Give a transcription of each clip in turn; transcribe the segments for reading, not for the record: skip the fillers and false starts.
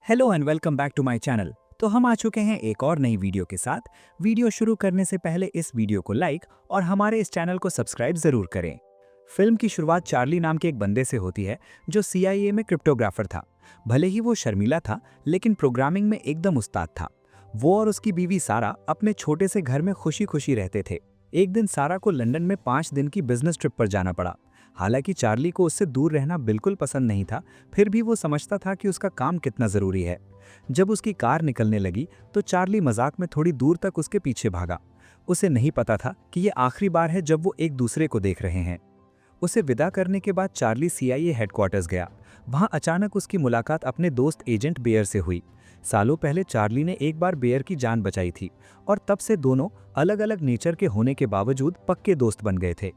Hello and welcome back to my channel. तो हम आ चुके हैं एक और नई वीडियो के साथ। वीडियो शुरू करने से पहले इस वीडियो को लाइक और हमारे इस चैनल को सब्सक्राइब जरूर करें। फिल्म की शुरुआत चार्ली नाम के एक बंदे से होती है जो CIA में क्रिप्टोग्राफर था। भले ही वो शर्मीला था, लेकिन प्रोग्रामिंग में एकदम उस्ताद था। वो और उसकी बीवी सारा अपने छोटे से घर में खुशी खुशी रहते थे। एक दिन सारा को लंदन में 5 दिन की बिजनेस ट्रिप पर जाना पड़ा। हालांकि चार्ली को उससे दूर रहना बिल्कुल पसंद नहीं था, फिर भी वो समझता था कि उसका काम कितना ज़रूरी है। जब उसकी कार निकलने लगी तो चार्ली मजाक में थोड़ी दूर तक उसके पीछे भागा। उसे नहीं पता था कि ये आखिरी बार है जब वो एक दूसरे को देख रहे हैं। उसे विदा करने के बाद चार्ली CIA हेडक्वार्टर्स गया। वहां अचानक उसकी मुलाकात अपने दोस्त एजेंट बेयर से हुई। सालों पहले चार्ली ने एक बार बेयर की जान बचाई थी और तब से दोनों अलग अलग नेचर के होने के बावजूद पक्के दोस्त बन गए थे।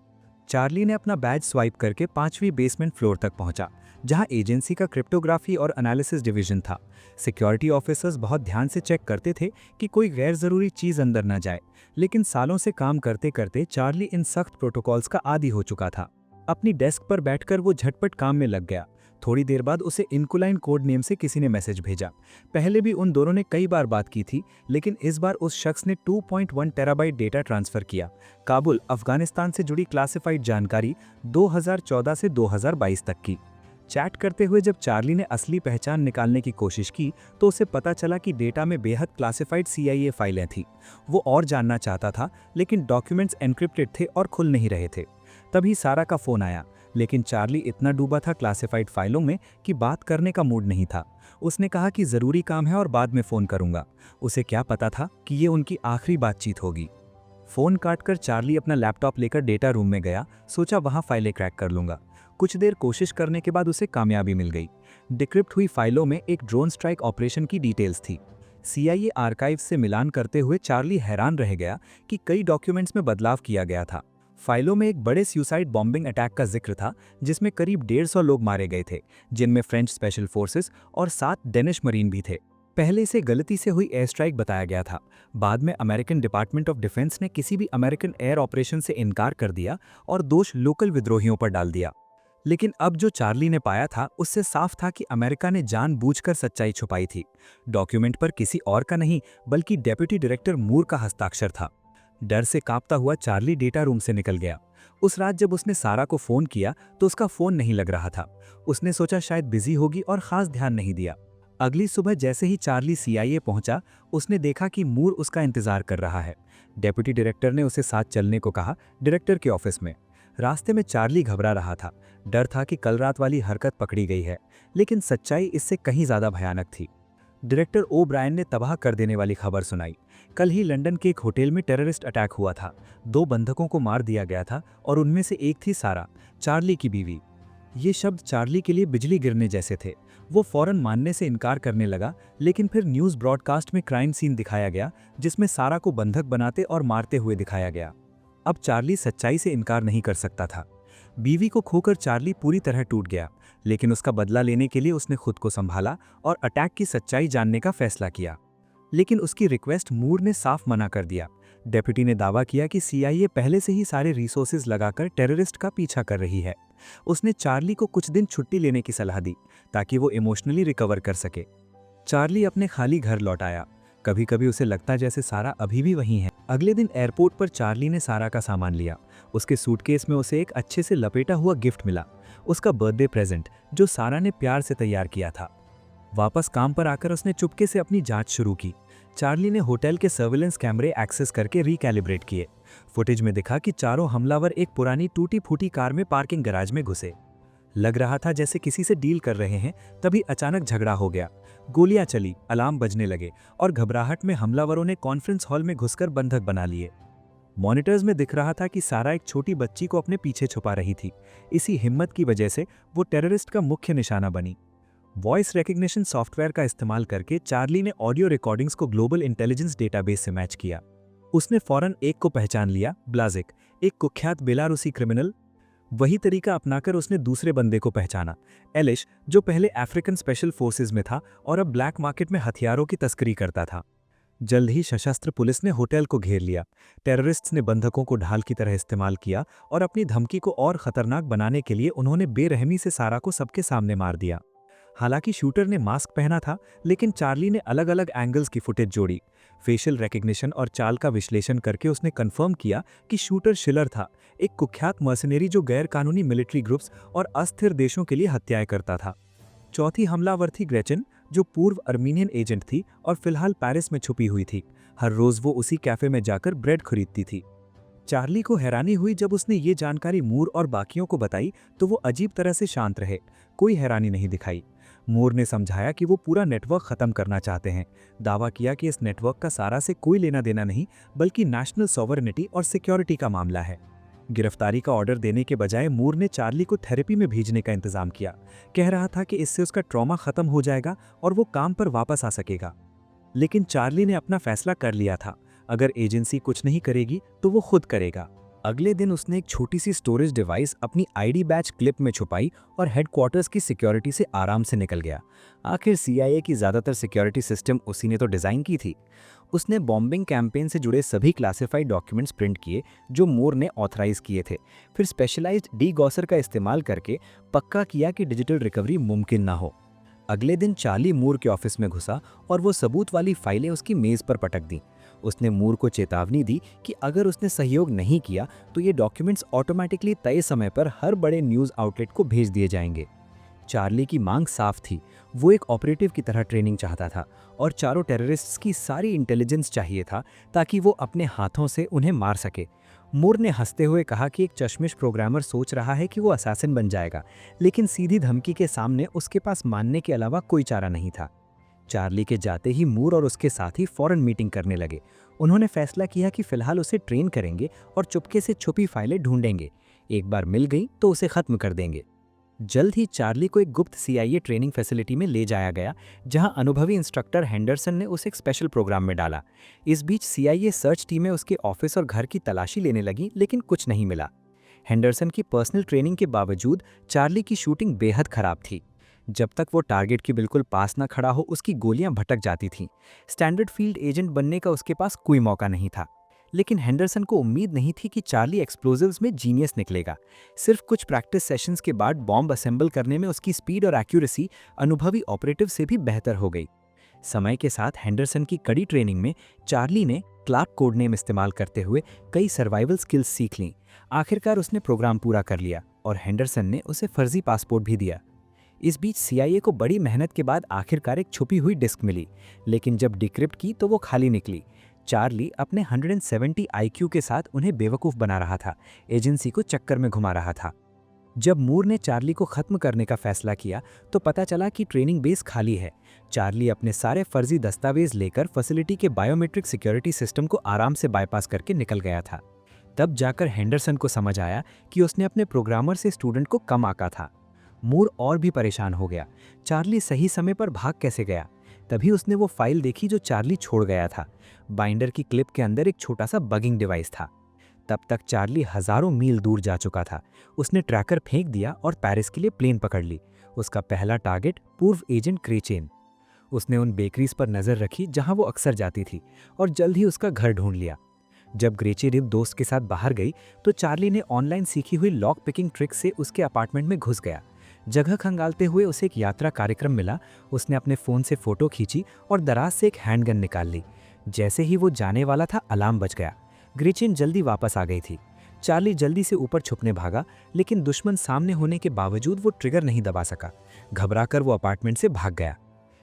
चार्ली ने अपना बैज स्वाइप करके 5वीं बेसमेंट फ्लोर तक पहुंचा, जहां एजेंसी का क्रिप्टोग्राफी और एनालिसिस डिवीजन था। सिक्योरिटी ऑफिसर्स बहुत ध्यान से चेक करते थे कि कोई गैर जरूरी चीज अंदर न जाए, लेकिन सालों से काम करते करते चार्ली इन सख्त प्रोटोकॉल्स का आदी हो चुका था। अपनी डेस्क पर बैठकर वो झटपट काम में लग गया। थोड़ी देर बाद उसे इनकुलाइन कोड नेम से किसी ने मैसेज भेजा। पहले भी उन दोनों ने कई बार बात की थी, लेकिन इस बार उस शख्स ने 2.1 टेराबाइट डेटा ट्रांसफर किया। काबुल, अफगानिस्तान से जुड़ी क्लासिफाइड जानकारी 2014 से 2022 तक की। चैट करते हुए जब चार्ली ने असली पहचान निकालने की कोशिश की तो उसे पता चला कि डेटा में बेहद क्लासिफाइड CIA फाइलें थीं। वो और जानना चाहता था, लेकिन डॉक्यूमेंट्स एन्क्रिप्टेड थे और खुल नहीं रहे थे। तभी सारा का फोन आया, लेकिन चार्ली इतना डूबा था क्लासिफाइड फाइलों में कि बात करने का मूड नहीं था। उसने कहा कि जरूरी काम है और बाद में फोन करूंगा। उसे क्या पता था कि ये उनकी आखिरी बातचीत होगी। फोन काटकर चार्ली अपना लैपटॉप लेकर डेटा रूम में गया। सोचा वहां फाइलें क्रैक कर लूंगा। कुछ देर कोशिश करने के बाद उसे कामयाबी मिल गई। डिक्रिप्ट हुई फाइलों में एक ड्रोन स्ट्राइक ऑपरेशन की डिटेल्स थी। CIA आर्काइव से मिलान करते हुए चार्ली हैरान रह गया कि कई डॉक्यूमेंट्स में बदलाव किया गया था। फाइलों में एक बड़े सुसाइड बॉम्बिंग अटैक का जिक्र था, जिसमें करीब 150 लोग मारे गए थे, जिनमें फ्रेंच स्पेशल फोर्सेस और 7 डेनिश मरीन भी थे। पहले इसे गलती से हुई एयर स्ट्राइक बताया गया था। बाद में अमेरिकन डिपार्टमेंट ऑफ डिफेंस ने किसी भी अमेरिकन एयर ऑपरेशन से इनकार कर दिया और दोष लोकल विद्रोहियों पर डाल दिया। लेकिन अब जो चार्ली ने पाया था उससे साफ था कि अमेरिका ने जानबूझकर सच्चाई छुपाई थी। डॉक्यूमेंट पर किसी और का नहीं, बल्कि डेप्यूटी डायरेक्टर मूर का हस्ताक्षर था। डर से कांपता हुआ चार्ली डेटा रूम से निकल गया। उस रात जब उसने सारा को फोन किया तो उसका फोन नहीं लग रहा था। उसने सोचा शायद बिजी होगी और खास ध्यान नहीं दिया। अगली सुबह जैसे ही चार्ली CIA पहुंचा, उसने देखा कि मूर उसका इंतजार कर रहा है। डेप्यूटी डायरेक्टर ने उसे साथ चलने को कहा, डायरेक्टर के ऑफिस में। रास्ते में चार्ली घबरा रहा था। डर था कि कल रात वाली हरकत पकड़ी गई है, लेकिन सच्चाई इससे कहीं ज्यादा भयानक थी। डायरेक्टर ओ ब्रायन ने तबाह कर देने वाली खबर सुनाई। कल ही लंदन के एक होटल में टेररिस्ट अटैक हुआ था। 2 बंधकों को मार दिया गया था और उनमें से एक थी सारा, चार्ली की बीवी। ये शब्द चार्ली के लिए बिजली गिरने जैसे थे। वो फौरन मानने से इनकार करने लगा, लेकिन फिर न्यूज़ ब्रॉडकास्ट में क्राइम सीन दिखाया गया, जिसमें सारा को बंधक बनाते और मारते हुए दिखाया गया। अब चार्ली सच्चाई से इनकार नहीं कर सकता था। बीवी को खोकर चार्ली पूरी तरह टूट गया, लेकिन उसका बदला लेने के लिए उसने खुद को संभाला और अटैक की सच्चाई जानने का फैसला किया। लेकिन उसकी रिक्वेस्ट मूर ने साफ मना कर दिया। डेप्यूटी ने दावा किया कि CIA पहले से ही सारे रिसोर्सेज लगाकर टेररिस्ट का पीछा कर रही है। उसने चार्ली को कुछ दिन छुट्टी लेने की सलाह दी ताकि वो इमोशनली रिकवर कर सके। चार्ली अपने खाली घर लौट आया। कभी कभी उसे लगता जैसे सारा अभी भी वहीं है। अगले दिन एयरपोर्ट पर चार्ली ने सारा का सामान लिया। उसके सूटकेस में उसे एक अच्छे से लपेटा हुआ गिफ्ट मिला, उसका बर्थडे प्रेजेंट जो सारा ने प्यार से तैयार किया था। वापस काम पर आकर उसने चुपके से अपनी जांच शुरू की। चार्ली ने होटल के सर्विलेंस कैमरे एक्सेस करके रिकैलिब्रेट किए। फुटेज में दिखा कि चारों हमलावर एक पुरानी टूटी फूटी कार में पार्किंग गैराज में घुसे। लग रहा था जैसे किसी से डील कर रहे हैं, तभी अचानक झगड़ा हो गया। गोलियां चली, अलार्म बजने लगे और घबराहट में हमलावरों ने कॉन्फ्रेंस हॉल में घुसकर बंधक बना लिए। मॉनिटर्स में दिख रहा था कि सारा एक छोटी बच्ची को अपने पीछे छुपा रही थी। इसी हिम्मत की वजह से वो टेररिस्ट का मुख्य निशाना बनी। वॉइस रिकग्निशन सॉफ्टवेयर का इस्तेमाल करके चार्ली ने ऑडियो रिकॉर्डिंग्स को ग्लोबल इंटेलिजेंस डेटाबेस से मैच किया। उसने फौरन एक को पहचान लिया, ब्लाजिक, एक कुख्यात बेलारूसी क्रिमिनल। वही तरीका अपनाकर उसने दूसरे बंदे को पहचाना, एलिश, जो पहले अफ्रीकन स्पेशल फोर्सेज में था और अब ब्लैक मार्केट में हथियारों की तस्करी करता था। जल्द ही सशस्त्र पुलिस ने होटल को घेर लिया। टेररिस्ट्स ने बंधकों को ढाल की तरह इस्तेमाल किया और अपनी धमकी को और खतरनाक बनाने के लिए उन्होंने बेरहमी से सारा को सबके सामने मार दिया। हालांकि शूटर ने मास्क पहना था, लेकिन चार्ली ने अलग अलग एंगल्स की फुटेज जोड़ी। फेशियल रिकग्निशन और चाल का विश्लेषण करके उसने कंफर्म किया कि शूटर शिलर था, एक कुख्यात मर्सनरी जो गैर कानूनी मिलिट्री ग्रुप्स और अस्थिर देशों के लिए हत्याएं करता था। चौथी हमलावर थी ग्रेचन, जो पूर्व अर्मीनियन एजेंट थी और फिलहाल पेरिस में छुपी हुई थी। हर रोज वो उसी कैफे में जाकर ब्रेड खरीदती थी। चार्ली को हैरानी हुई जब उसने ये जानकारी मूर और बाकियों को बताई, तो वो अजीब तरह से शांत रहे, कोई हैरानी नहीं दिखाई। मूर ने समझाया कि वो पूरा नेटवर्क खत्म करना चाहते हैं। दावा किया कि इस नेटवर्क का सारा से कोई लेना देना नहीं, बल्कि नेशनल सॉवरेनिटी और सिक्योरिटी का मामला है। गिरफ्तारी का ऑर्डर देने के बजाय मूर ने चार्ली को थेरेपी में भेजने का इंतजाम किया। कह रहा था कि इससे उसका ट्रॉमा खत्म हो जाएगा और वो काम पर वापस आ सकेगा। लेकिन चार्ली ने अपना फैसला कर लिया था, अगर एजेंसी कुछ नहीं करेगी तो वो खुद करेगा। अगले दिन उसने एक छोटी सी स्टोरेज डिवाइस अपनी आईडी बैच क्लिप में छुपाई और हेडक्वार्टर्स की सिक्योरिटी से आराम से निकल गया। आखिर सीआईए की ज़्यादातर सिक्योरिटी सिस्टम उसी ने तो डिज़ाइन की थी। उसने बॉम्बिंग कैंपेन से जुड़े सभी क्लासिफाइड डॉक्यूमेंट्स प्रिंट किए जो मूर ने ऑथराइज किए थे। फिर स्पेशलाइज्ड डीगॉसर का इस्तेमाल करके पक्का किया कि डिजिटल रिकवरी मुमकिन ना हो। अगले दिन चार्ली मूर के ऑफिस में घुसा और वो सबूत वाली फाइलें उसकी मेज़ पर पटक दी। उसने मूर को चेतावनी दी कि अगर उसने सहयोग नहीं किया तो ये डॉक्यूमेंट्स ऑटोमेटिकली तय समय पर हर बड़े न्यूज़ आउटलेट को भेज दिए जाएंगे। चार्ली की मांग साफ थी, वो एक ऑपरेटिव की तरह ट्रेनिंग चाहता था और चारों टेररिस्ट्स की सारी इंटेलिजेंस चाहिए था ताकि वो अपने हाथों से उन्हें मार सके। मूर ने हंसते हुए कहा कि एक चश्मिश प्रोग्रामर सोच रहा है कि वो असैसिन बन जाएगा, लेकिन सीधी धमकी के सामने उसके पास मानने के अलावा कोई चारा नहीं था। चार्ली के जाते ही मूर और उसके साथी फौरन मीटिंग करने लगे। उन्होंने फैसला किया कि फिलहाल उसे ट्रेन करेंगे और चुपके से छुपी फाइलें ढूंढेंगे। एक बार मिल गई तो उसे खत्म कर देंगे। जल्द ही चार्ली को एक गुप्त सीआईए ट्रेनिंग फैसिलिटी में ले जाया गया, जहां अनुभवी इंस्ट्रक्टर हेंडरसन ने उसे एक स्पेशल प्रोग्राम में डाला। इस बीच सीआईए सर्च टीमें उसके ऑफिस और घर की तलाशी लेने लगी, लेकिन कुछ नहीं मिला। हेंडरसन की पर्सनल ट्रेनिंग के बावजूद चार्ली की शूटिंग बेहद खराब थी। जब तक वो टारगेट के बिल्कुल पास न खड़ा हो, उसकी गोलियां भटक जाती थीं। स्टैंडर्ड फील्ड एजेंट बनने का उसके पास कोई मौका नहीं था। लेकिन हेंडरसन को उम्मीद नहीं थी कि चार्ली एक्सप्लोजिव्स में जीनियस निकलेगा। सिर्फ कुछ प्रैक्टिस सेशंस के बाद बॉम्ब असेंबल करने में उसकी स्पीड और एक्यूरेसी अनुभवी ऑपरेटिव से भी बेहतर हो गई। समय के साथ हेंडरसन की कड़ी ट्रेनिंग में चार्ली ने क्लार्क कोड नेम इस्तेमाल करते हुए कई सर्वाइवल स्किल्स सीख लीं। आखिरकार उसने प्रोग्राम पूरा कर लिया और हेंडरसन ने उसे फर्जी पासपोर्ट भी दिया। इस बीच सीआईए को बड़ी मेहनत के बाद आखिरकार एक छुपी हुई डिस्क मिली, लेकिन जब डिक्रिप्ट की तो वो खाली निकली। चार्ली अपने 170 आईक्यू के साथ उन्हें बेवकूफ़ बना रहा था, एजेंसी को चक्कर में घुमा रहा था। जब मूर ने चार्ली को खत्म करने का फैसला किया तो पता चला कि ट्रेनिंग बेस खाली है। चार्ली अपने सारे फर्जी दस्तावेज लेकर फैसिलिटी के बायोमेट्रिक सिक्योरिटी सिस्टम को आराम से बाईपास करके निकल गया था। तब जाकर हेंडरसन को समझ आया कि उसने अपने प्रोग्रामर से स्टूडेंट को कम आंका था। मूर और भी परेशान हो गया, चार्ली सही समय पर भाग कैसे गया। तभी उसने वो फाइल देखी जो चार्ली छोड़ गया था। बाइंडर की क्लिप के अंदर एक छोटा सा बगिंग डिवाइस था। तब तक चार्ली हजारों मील दूर जा चुका था। उसने ट्रैकर फेंक दिया और पेरिस के लिए प्लेन पकड़ ली। उसका पहला टारगेट पूर्व एजेंट ग्रेचेन। उसने उन बेकरीज पर नजर रखी जहां वो अक्सर जाती थी और जल्द ही उसका घर ढूंढ लिया। जब ग्रेचेन एक दोस्त के साथ बाहर गई तो चार्ली ने ऑनलाइन सीखी हुई लॉक पिकिंग ट्रिक से उसके अपार्टमेंट में घुस गया। जगह खंगालते हुए उसे एक यात्रा कार्यक्रम मिला। उसने अपने फ़ोन से फ़ोटो खींची और दराज से एक हैंडगन निकाल ली। जैसे ही वो जाने वाला था, अलार्म बज गया। ग्रेचेन जल्दी वापस आ गई थी। चार्ली जल्दी से ऊपर छुपने भागा, लेकिन दुश्मन सामने होने के बावजूद वो ट्रिगर नहीं दबा सका। घबराकर वो अपार्टमेंट से भाग गया।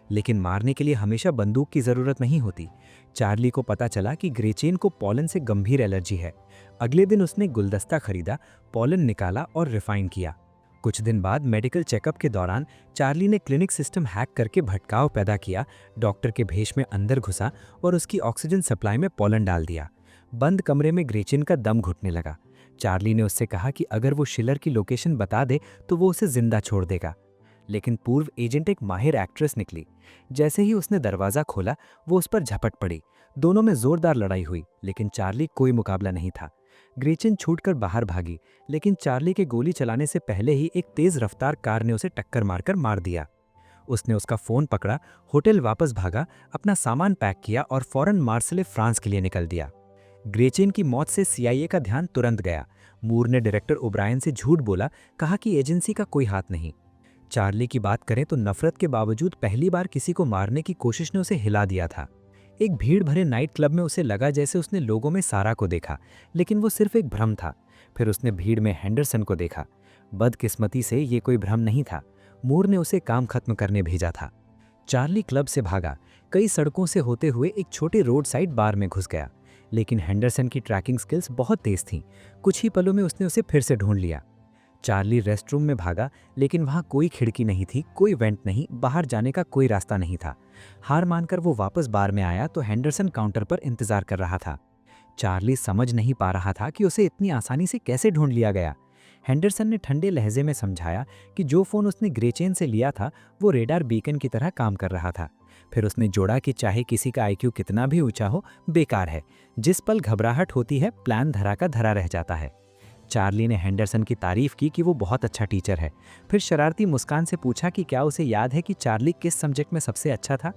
लेकिन मारने के लिए हमेशा बंदूक की ज़रूरत नहीं होती। चार्ली को पता चला कि ग्रेचेन को पॉलन से गंभीर एलर्जी है। अगले दिन उसने गुलदस्ता खरीदा, पॉलन निकाला और रिफाइन किया। कुछ दिन बाद मेडिकल चेकअप के दौरान चार्ली ने क्लिनिक सिस्टम हैक करके भटकाव पैदा किया, डॉक्टर के भेष में अंदर घुसा और उसकी ऑक्सीजन सप्लाई में पॉलन डाल दिया। बंद कमरे में ग्रेचेन का दम घुटने लगा। चार्ली ने उससे कहा कि अगर वो शिलर की लोकेशन बता दे तो वो उसे जिंदा छोड़ देगा। लेकिन पूर्व एजेंट एक माहिर एक्ट्रेस निकली। जैसे ही उसने दरवाज़ा खोला, वो उस पर झपट पड़ी। दोनों में जोरदार लड़ाई हुई, लेकिन चार्ली कोई मुकाबला नहीं था। ग्रेचेन छूटकर बाहर भागी, लेकिन चार्ली के गोली चलाने से पहले ही एक तेज रफ्तार कार ने उसे टक्कर मारकर मार दिया। उसने उसका फ़ोन पकड़ा, होटल वापस भागा, अपना सामान पैक किया और फौरन मार्सेले फ्रांस के लिए निकल दिया। ग्रेचेन की मौत से सीआईए का ध्यान तुरंत गया। मूर ने डायरेक्टर ओब्रायन से झूठ बोला, कहा कि एजेंसी का कोई हाथ नहीं। चार्ली की बात करें तो नफरत के बावजूद पहली बार किसी को मारने की कोशिश ने उसे हिला दिया था। एक भीड़ भरे नाइट क्लब में उसे लगा जैसे उसने लोगों में सारा को देखा, लेकिन वो सिर्फ एक भ्रम था। फिर उसने भीड़ में हेंडरसन को देखा। बदकिस्मती से ये कोई भ्रम नहीं था, मूर ने उसे काम खत्म करने भेजा था। चार्ली क्लब से भागा, कई सड़कों से होते हुए एक छोटे रोड साइड बार में घुस गया। लेकिन हेंडरसन की ट्रैकिंग स्किल्स बहुत तेज थीं। कुछ ही पलों में उसने उसे फिर से ढूंढ लिया। चार्ली रेस्टरूम में भागा, लेकिन वहां कोई खिड़की नहीं थी, कोई वेंट नहीं, बाहर जाने का कोई रास्ता नहीं था। हार मानकर वो वापस बार में आया तो हेंडरसन काउंटर पर इंतजार कर रहा था। चार्ली समझ नहीं पा रहा था कि उसे इतनी आसानी से कैसे ढूंढ लिया गया। हेंडरसन ने ठंडे लहजे में समझाया कि जो फ़ोन उसने ग्रेचेन से लिया था वो रेडार बीकन की तरह काम कर रहा था। फिर उसने जोड़ा कि चाहे किसी का आईक्यू कितना भी ऊंचा हो, बेकार है। जिस पल घबराहट होती है, प्लान धरा का धरा रह जाता है। चार्ली ने हेंडरसन की तारीफ की कि वो बहुत अच्छा टीचर है। फिर शरारती मुस्कान से पूछा कि क्या उसे याद है कि चार्ली किस सब्जेक्ट में सबसे अच्छा था।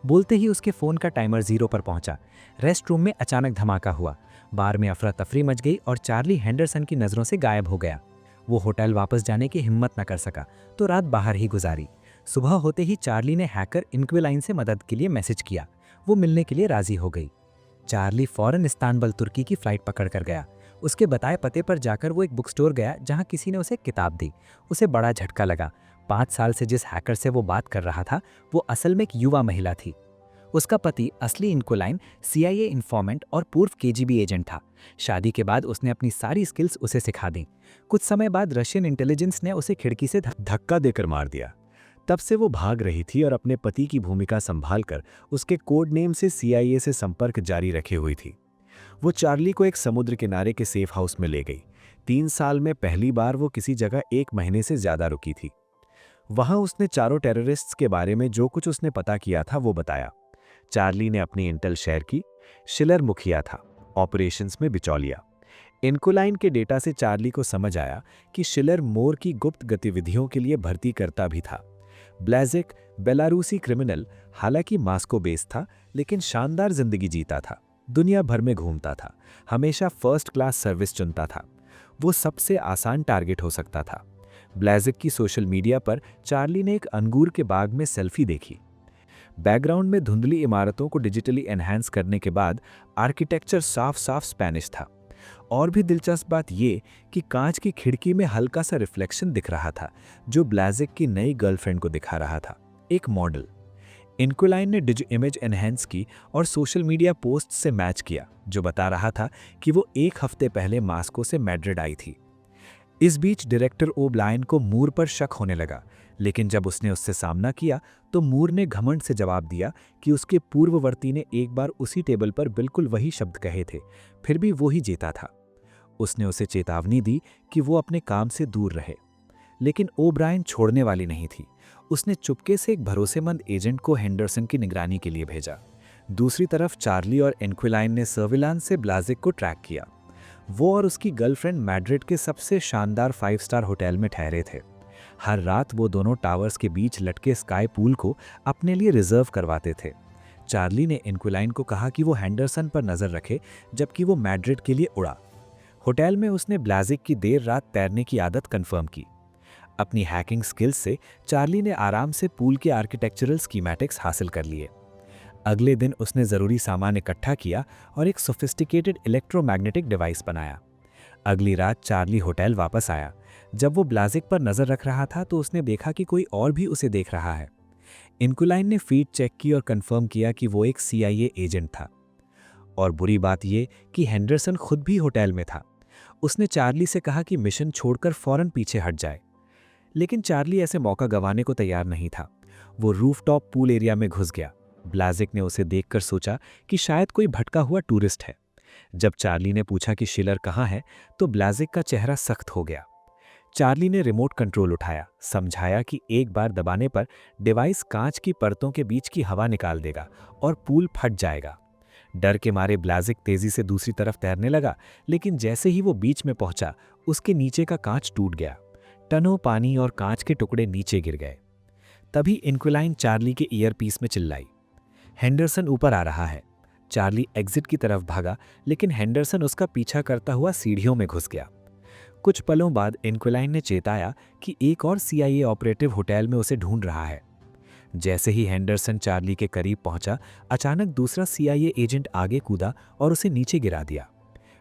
बोलते ही उसके फ़ोन का टाइमर 0 पर पहुंचा। रेस्ट रूम में अचानक धमाका हुआ। बार में अफरा तफरी मच गई और चार्ली हेंडरसन की नज़रों से गायब हो गया। वो होटल वापस जाने की हिम्मत न कर सका तो रात बाहर ही गुजारी। सुबह होते ही चार्ली ने हैकर इनक्विलाइन से मदद के लिए मैसेज किया। वो मिलने के लिए राजी हो गई। चार्ली फौरन इस्तांबुल तुर्की की फ्लाइट पकड़ कर गया। उसके बताए पते पर जाकर वो एक बुक स्टोर गया जहां किसी ने उसे किताब दी। उसे बड़ा झटका लगा। 5 साल से जिस हैकर से वो बात कर रहा था वो असल में एक युवा महिला थी। उसका पति असली इनक्विलाइन CIA इन्फॉर्मेंट और पूर्व KGB एजेंट था। शादी के बाद उसने अपनी सारी स्किल्स उसे सिखा दी। कुछ समय बाद रशियन इंटेलिजेंस ने उसे खिड़की से धक्का देकर मार दिया। तब से वो भाग रही थी और अपने पति की भूमिका संभालकर उसके कोड नेम से CIA से संपर्क जारी रखे हुई थी। वो चार्ली को एक समुद्र किनारे के सेफ हाउस में ले गई। 3 साल में पहली बार वो किसी जगह 1 महीने से ज्यादा रुकी थी। वहां उसने चारों टेररिस्ट्स के बारे में जो कुछ उसने पता किया था वो बताया। चार्ली ने अपनी इंटेल शेयर की। शिलर मुखिया था, ऑपरेशंस में बिचौलिया। इनक्विलाइन के डेटा से चार्ली को समझ आया कि शिलर मोर की गुप्त गतिविधियों के लिए भर्ती करता भी था। ब्लैज़ेक बेलारूसी क्रिमिनल, हालांकि मास्को बेस्ड था, लेकिन शानदार जिंदगी जीता था। दुनिया भर में घूमता था, हमेशा फर्स्ट क्लास सर्विस चुनता था। वो सबसे आसान टारगेट हो सकता था। ब्लैज़ेक की सोशल मीडिया पर चार्ली ने एक अंगूर के बाग में सेल्फी देखी। बैकग्राउंड में धुंधली इमारतों को डिजिटली एनहांस करने के बाद आर्किटेक्चर साफ साफ स्पेनिश था। और भी दिलचस्प बात ये कि कांच की खिड़की में हल्का सा रिफ्लेक्शन दिख रहा था जो ब्लैज़ेक की नई गर्लफ्रेंड को दिखा रहा था, एक मॉडल। इनक्विलाइन ने इमेज एनहेंस की और सोशल मीडिया पोस्ट से मैच किया जो बता रहा था कि वो 1 हफ्ते पहले मास्को से मैड्रिड आई थी। इस बीच डायरेक्टर ओब्लाइन को मूर पर शक होने लगा, लेकिन जब उसने उससे सामना किया तो मूर ने घमंड से जवाब दिया कि उसके पूर्ववर्ती ने एक बार उसी टेबल पर बिल्कुल वही शब्द कहे थे, फिर भी वो ही जीता था। उसने उसे चेतावनी दी कि वो अपने काम से दूर रहे, लेकिन ओब्रायन छोड़ने वाली नहीं थी। उसने चुपके से एक भरोसेमंद एजेंट को हेंडरसन की निगरानी के लिए भेजा। दूसरी तरफ चार्ली और इनक्विलाइन ने सर्विलांस से ब्लैज़ेक को ट्रैक किया। वो और उसकी गर्लफ्रेंड मैड्रिड के सबसे शानदार 5 स्टार होटल में ठहरे थे। हर रात वो दोनों टावर्स के बीच लटके स्काई पूल को अपने लिए रिजर्व करवाते थे। चार्ली ने इनक्विलाइन को कहा कि वो हेंडरसन पर नजर रखे जबकि वो मैड्रिड के लिए उड़ा। होटल में उसने ब्लैज़ेक की देर रात तैरने की आदत कंफर्म की। अपनी हैकिंग स्किल्स से चार्ली ने आराम से पूल के आर्किटेक्चरल स्कीमेटिक्स हासिल कर लिए। अगले दिन उसने ज़रूरी सामान इकट्ठा किया और एक सोफिस्टिकेटेड इलेक्ट्रोमैग्नेटिक डिवाइस बनाया। अगली रात चार्ली होटल वापस आया। जब वो ब्लैज़ेक पर नज़र रख रहा था तो उसने देखा कि कोई और भी उसे देख रहा है। इनक्विलाइन ने फीड चेक की और कंफर्म किया कि वो एक CIA एजेंट था। और बुरी बात यह कि हेंडरसन खुद भी होटल में था। उसने चार्ली से कहा कि मिशन छोड़कर फौरन पीछे हट जाए, लेकिन चार्ली ऐसे मौका गंवाने को तैयार नहीं था। वो रूफटॉप पूल एरिया में घुस गया। ब्लैज़ेक ने उसे देखकर सोचा कि शायद कोई भटका हुआ टूरिस्ट है। जब चार्ली ने पूछा कि शिलर कहाँ है तो ब्लैज़ेक का चेहरा सख्त हो गया। चार्ली ने रिमोट कंट्रोल उठाया, समझाया कि एक बार दबाने पर डिवाइस कांच की परतों के बीच की हवा निकाल देगा और पूल फट जाएगा। डर के मारे ब्लैज़ेक तेजी से दूसरी तरफ तैरने लगा, लेकिन जैसे ही वो बीच में पहुंचा उसके नीचे का कांच टूट गया। टनों पानी और कांच के टुकड़े नीचे गिर गए। तभी इनक्विलाइन चार्ली के ईयरपीस में चिल्लाई, हेंडरसन ऊपर आ रहा है। चार्ली एग्जिट की तरफ भागा, लेकिन हेंडरसन उसका पीछा करता हुआ सीढ़ियों में घुस गया। कुछ पलों बाद इंक्विलाइन ने चेताया कि एक और सीआईए ऑपरेटिव होटल में उसे ढूंढ रहा है। जैसे ही हेंडरसन चार्ली के करीब पहुंचा, अचानक दूसरा सीआईए एजेंट आगे कूदा और उसे नीचे गिरा दिया।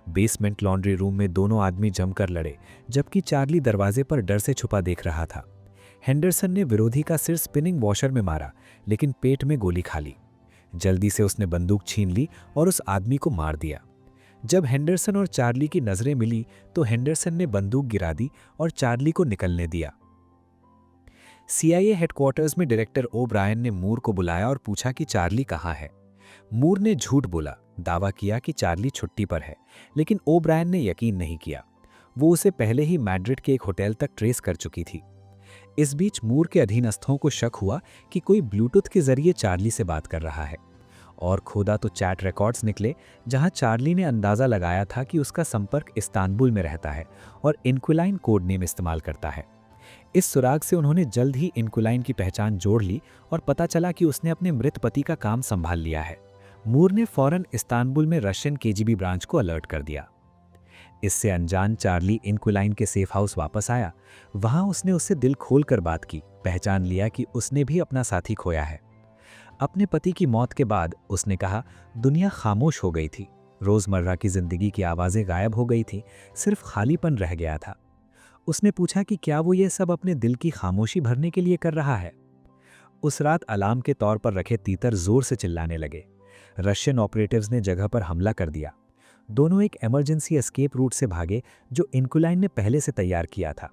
बेसमेंट लॉन्ड्री रूम में दोनों आदमी जमकर लड़े, जबकि चार्ली दरवाजे पर डर से छुपा देख रहा था। हेंडरसन ने विरोधी का सिर स्पिनिंग वॉशर में मारा, लेकिन पेट में गोली खा ली। जल्दी से उसने बंदूक छीन ली और उस आदमी को मार दिया। जब हेंडरसन और चार्ली की नजरें मिली तो हेंडरसन ने बंदूक गिरा दी और चार्ली को निकलने दिया। सीआईए हेडक्वार्टर्स में डायरेक्टर ओब्रायन ने मूर को बुलाया और पूछा कि चार्ली कहाँ है। मूर ने झूठ बोला, दावा किया कि चार्ली छुट्टी पर है, लेकिन ओब्रायन ने यकीन नहीं किया। वो उसे पहले ही मैड्रिड के एक होटल तक ट्रेस कर चुकी थी। इस बीच मूर के अधीनस्थों को शक हुआ कि कोई ब्लूटूथ के जरिए चार्ली से बात कर रहा है, और खोदा तो चैट रिकॉर्ड्स निकले जहां चार्ली ने अंदाजा लगाया था कि उसका संपर्क इस्तांबुल में रहता है और इंक्विलाइन कोड नेम इस्तेमाल करता है। इस सुराग से उन्होंने जल्द ही इंक्विलाइन की पहचान जोड़ ली और पता चला कि उसने अपने मृत पति का काम संभाल लिया है। मूर ने फौरन इस्तांबुल में रशियन केजीबी ब्रांच को अलर्ट कर दिया। इससे अनजान चार्ली इंक्विलाइन के सेफ हाउस वापस आया। वहां उसने उससे दिल खोलकर बात की, पहचान लिया कि उसने भी अपना साथी खोया है। अपने पति की मौत के बाद उसने कहा, दुनिया खामोश हो गई थी, रोजमर्रा की जिंदगी की आवाजें गायब हो गई थी, सिर्फ खालीपन रह गया था। उसने पूछा कि क्या वो ये सब अपने दिल की खामोशी भरने के लिए कर रहा है। उस रात अलार्म के तौर पर रखे तीतर जोर से चिल्लाने लगे। रशियन ऑपरेटिव्स ने जगह पर हमला कर दिया। दोनों एक इमरजेंसी एस्केप रूट से भागे जो इंक्विलाइन ने पहले से तैयार किया था,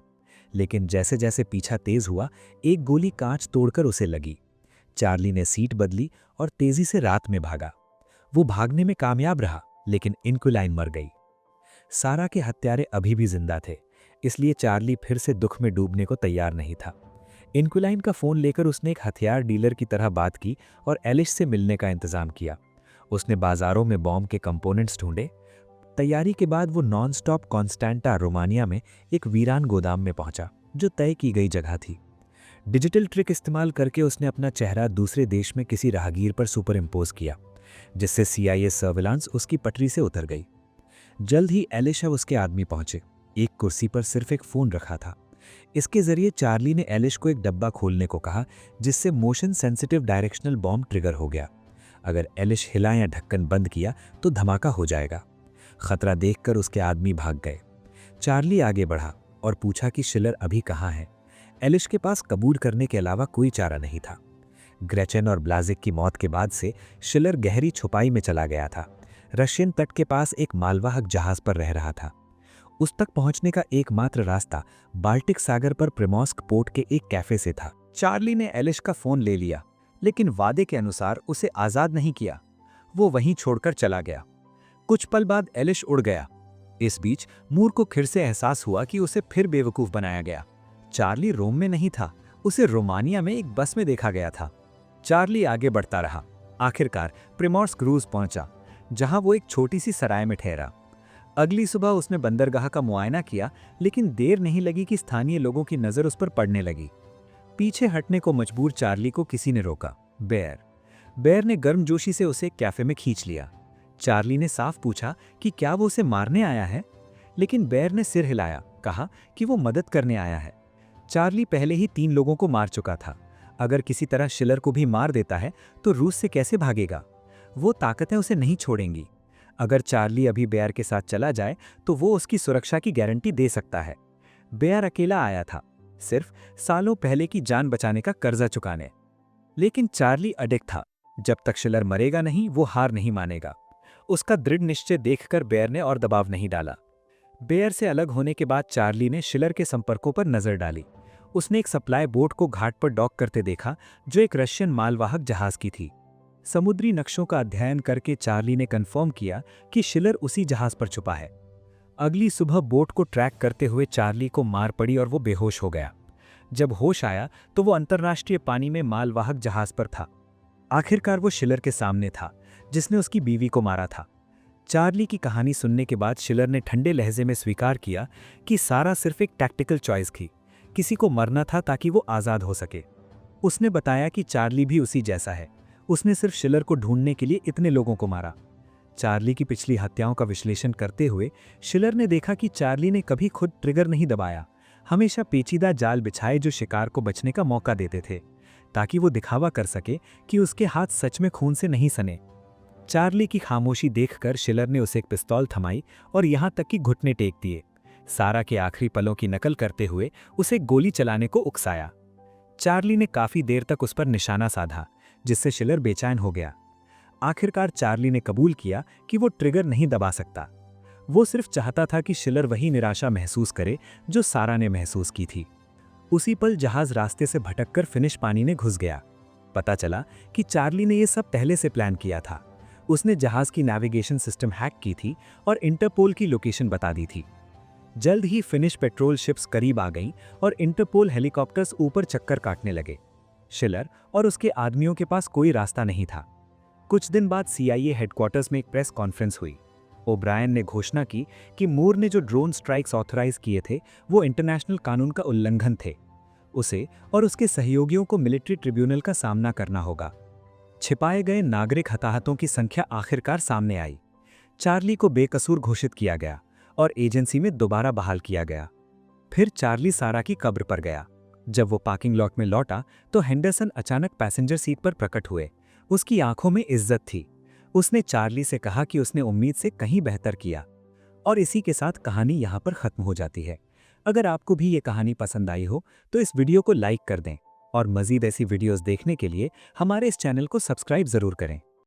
लेकिन जैसे जैसे पीछा तेज हुआ, एक गोली कांच तोड़कर उसे लगी। चार्ली ने सीट बदली और तेजी से रात में भागा। वो भागने में कामयाब रहा, लेकिन इंक्विलाइन मर गई। सारा के हत्यारे अभी भी जिंदा थे, इसलिए चार्ली फिर से दुख में डूबने को तैयार नहीं था। इंक्विलाइन का फोन लेकर उसने एक हथियार डीलर की तरह बात की और एलिश से मिलने का इंतजाम किया। उसने बाजारों में बॉम्ब के कंपोनेंट्स ढूंढे। तैयारी के बाद वो नॉन स्टॉप कॉन्स्टेंटा रोमानिया में एक वीरान गोदाम में पहुंचा, जो तय की गई जगह थी। डिजिटल ट्रिक इस्तेमाल करके उसने अपना चेहरा दूसरे देश में किसी राहगीर पर सुपर इम्पोज किया, जिससे सीआईए सर्विलांस उसकी पटरी से उतर गई। जल्द ही एलिश और उसके आदमी पहुंचे। एक कुर्सी पर सिर्फ एक फोन रखा था। इसके जरिए चार्ली ने एलिश को एक डब्बा खोलने को कहा, जिससे motion sensitive directional bomb trigger हो गया। अगर एलिश हिला या ढक्कन बंद किया तो धमाका हो जाएगा। खतरा देखकर उसके आदमी भाग गए। चार्ली आगे बढ़ा और पूछा कि शिलर अभी कहाँ है। एलिश के पास कबूल करने के अलावा कोई चारा नहीं था। ग्रेचन और ब्लाजिक की मौत के बाद से शिलर गहरी छुपाई में चला गया था। रशियन तट के पास एक मालवाहक जहाज पर रह रहा था। उस तक पहुंचने का एकमात्र रास्ता बाल्टिक सागर पर प्रिमोस्क पोर्ट के एक कैफे से था। चार्ली ने एलिश का फोन ले लिया, लेकिन वादे के अनुसार उसे आजाद नहीं किया। वो वहीं छोड़कर चला गया। कुछ पल बाद एलिश उड़ गया। इस बीच मूर को फिर से एहसास हुआ कि उसे फिर बेवकूफ बनाया गया। चार्ली रोम में नहीं था, उसे रोमानिया में एक बस में देखा गया था। चार्ली आगे बढ़ता रहा। आखिरकार प्रिमोर्स्क क्रूज पहुंचा, जहां वो एक छोटी सी सराय में ठहरा। अगली सुबह उसने बंदरगाह का मुआयना किया, लेकिन देर नहीं लगी कि स्थानीय लोगों की नजर उस पर पड़ने लगी। पीछे हटने को मजबूर चार्ली को किसी ने रोका, बेयर ने गर्मजोशी से उसे कैफे में खींच लिया। चार्ली ने साफ पूछा कि क्या वो उसे मारने आया है, लेकिन बेयर ने सिर हिलाया, कहा कि वो मदद करने आया है। चार्ली पहले ही 3 लोगों को मार चुका था। अगर किसी तरह शिलर को भी मार देता है तो रूस से कैसे भागेगा। वो ताकतें उसे नहीं छोड़ेंगी। अगर चार्ली अभी बेयर के साथ चला जाए तो वो उसकी सुरक्षा की गारंटी दे सकता है। बेयर अकेला आया था, सिर्फ सालों पहले की जान बचाने का कर्जा चुकाने। लेकिन चार्ली अडिग था। जब तक शिलर मरेगा नहीं, वो हार नहीं मानेगा। उसका दृढ़ निश्चय देखकर बेयर ने और दबाव नहीं डाला। बेयर से अलग होने के बाद चार्ली ने शिलर के संपर्कों पर नजर डाली। उसने एक सप्लाई बोट को घाट पर डॉक करते देखा, जो एक रशियन मालवाहक जहाज की थी। समुद्री नक्शों का अध्ययन करके चार्ली ने कंफर्म किया कि शिलर उसी जहाज पर छुपा है। अगली सुबह बोट को ट्रैक करते हुए चार्ली को मार पड़ी और वो बेहोश हो गया। जब होश आया तो वो अंतर्राष्ट्रीय पानी में मालवाहक जहाज पर था। आखिरकार वो शिलर के सामने था, जिसने उसकी बीवी को मारा था। चार्ली की कहानी सुनने के बाद शिलर ने ठंडे लहजे में स्वीकार किया कि सारा सिर्फ एक टैक्टिकल चॉइस थी। किसी को मरना था ताकि वो आज़ाद हो सके। उसने बताया कि चार्ली भी उसी जैसा है। उसने सिर्फ शिलर को ढूंढने के लिए इतने लोगों को मारा। चार्ली की पिछली हत्याओं का विश्लेषण करते हुए शिलर ने देखा कि चार्ली ने कभी खुद ट्रिगर नहीं दबाया, हमेशा पेचीदा जाल बिछाए जो शिकार को बचने का मौका देते थे, ताकि वो दिखावा कर सके कि उसके हाथ सच में खून से नहीं सने। चार्ली की खामोशी देखकर शिलर ने उसे एक पिस्तौल थमाई और यहां तक कि घुटने टेक दिए, सारा के आखिरी पलों की नकल करते हुए उसे गोली चलाने को उकसाया। चार्ली ने काफी देर तक उस पर निशाना साधा, जिससे शिलर बेचैन हो गया। आखिरकार चार्ली ने कबूल किया कि वो ट्रिगर नहीं दबा सकता। वो सिर्फ चाहता था कि शिलर वही निराशा महसूस करे जो सारा ने महसूस की थी। उसी पल जहाज रास्ते से भटककर फिनिश पानी में घुस गया। पता चला कि चार्ली ने यह सब पहले से प्लान किया था। उसने जहाज की नेविगेशन सिस्टम हैक की थी और इंटरपोल की लोकेशन बता दी थी। जल्द ही फिनिश पेट्रोल शिप्स करीब आ गईं और इंटरपोल हेलीकॉप्टर्स ऊपर चक्कर काटने लगे। शिलर और उसके आदमियों के पास कोई रास्ता नहीं था। कुछ दिन बाद CIA हेडक्वार्टर्स में एक प्रेस कॉन्फ्रेंस हुई। ओब्रायन ने घोषणा की कि मूर ने जो ड्रोन स्ट्राइक्स ऑथराइज किए थे वो इंटरनेशनल कानून का उल्लंघन थे। उसे और उसके सहयोगियों को मिलिट्री ट्रिब्यूनल का सामना करना होगा। छिपाए गए नागरिक हताहतों की संख्या आखिरकार सामने आई। चार्ली को बेकसूर घोषित किया गया और एजेंसी में दोबारा बहाल किया गया। फिर चार्ली सारा की कब्र पर गया। जब वो पार्किंग लॉट में लौटा तो हेंडरसन अचानक पैसेंजर सीट पर प्रकट हुए। उसकी आंखों में इज्जत थी। उसने चार्ली से कहा कि उसने उम्मीद से कहीं बेहतर किया। और इसी के साथ कहानी यहाँ पर खत्म हो जाती है। अगर आपको भी ये कहानी पसंद आई हो तो इस वीडियो को लाइक कर दें और मज़ीद ऐसी वीडियोस देखने के लिए हमारे इस चैनल को सब्सक्राइब ज़रूर करें।